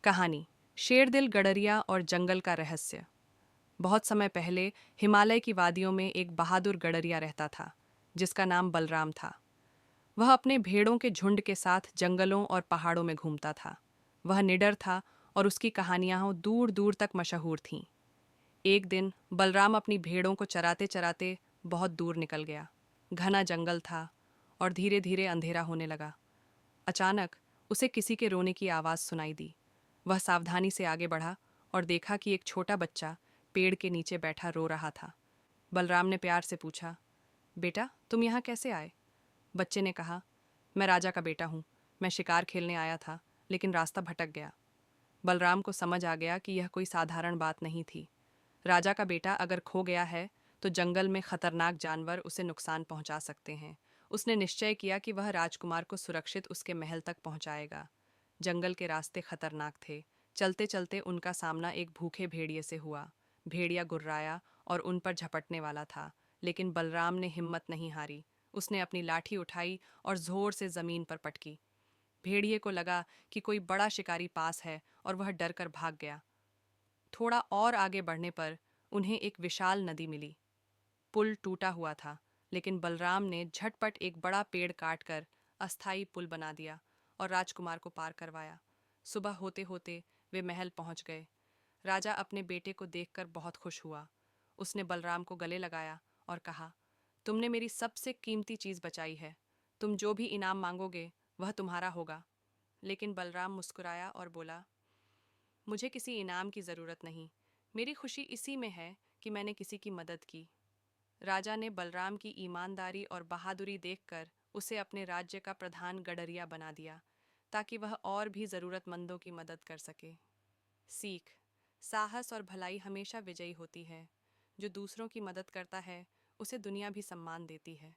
कहानी शेरदिल गडरिया और जंगल का रहस्य। बहुत समय पहले हिमालय की वादियों में एक बहादुर गडरिया रहता था जिसका नाम बलराम था। वह अपने भेड़ों के झुंड के साथ जंगलों और पहाड़ों में घूमता था। वह निडर था और उसकी कहानियां दूर दूर तक मशहूर थीं। एक दिन बलराम अपनी भेड़ों को चराते चराते बहुत दूर निकल गया। घना जंगल था और धीरे धीरे अंधेरा होने लगा। अचानक उसे किसी के रोने की आवाज़ सुनाई दी। वह सावधानी से आगे बढ़ा और देखा कि एक छोटा बच्चा पेड़ के नीचे बैठा रो रहा था। बलराम ने प्यार से पूछा, बेटा तुम यहाँ कैसे आए? बच्चे ने कहा, मैं राजा का बेटा हूँ। मैं शिकार खेलने आया था लेकिन रास्ता भटक गया। बलराम को समझ आ गया कि यह कोई साधारण बात नहीं थी। राजा का बेटा अगर खो गया है तो जंगल में खतरनाक जानवर उसे नुकसान पहुंचा सकते हैं। उसने निश्चय किया कि वह राजकुमार को सुरक्षित उसके महल तक पहुंचाएगा। जंगल के रास्ते खतरनाक थे। चलते चलते उनका सामना एक भूखे भेड़िए से हुआ। भेड़िया गुर्राया और उन पर झपटने वाला था, लेकिन बलराम ने हिम्मत नहीं हारी। उसने अपनी लाठी उठाई और जोर से जमीन पर पटकी। भेड़िए को लगा कि कोई बड़ा शिकारी पास है और वह डर कर भाग गया। थोड़ा और आगे बढ़ने पर उन्हें एक विशाल नदी मिली। पुल टूटा हुआ था, लेकिन बलराम ने झटपट एक बड़ा पेड़ काटकर अस्थायी पुल बना दिया और राजकुमार को पार करवाया। सुबह होते होते वे महल पहुंच गए। राजा अपने बेटे को देखकर बहुत खुश हुआ। उसने बलराम को गले लगाया और कहा, तुमने मेरी सबसे कीमती चीज़ बचाई है। तुम जो भी इनाम मांगोगे वह तुम्हारा होगा। लेकिन बलराम मुस्कुराया और बोला, मुझे किसी इनाम की ज़रूरत नहीं। मेरी खुशी इसी में है कि मैंने किसी की मदद की। राजा ने बलराम की ईमानदारी और बहादुरी देखकर उसे अपने राज्य का प्रधान गडरिया बना दिया, ताकि वह और भी ज़रूरतमंदों की मदद कर सके। सीख: साहस और भलाई हमेशा विजयी होती है। जो दूसरों की मदद करता है उसे दुनिया भी सम्मान देती है।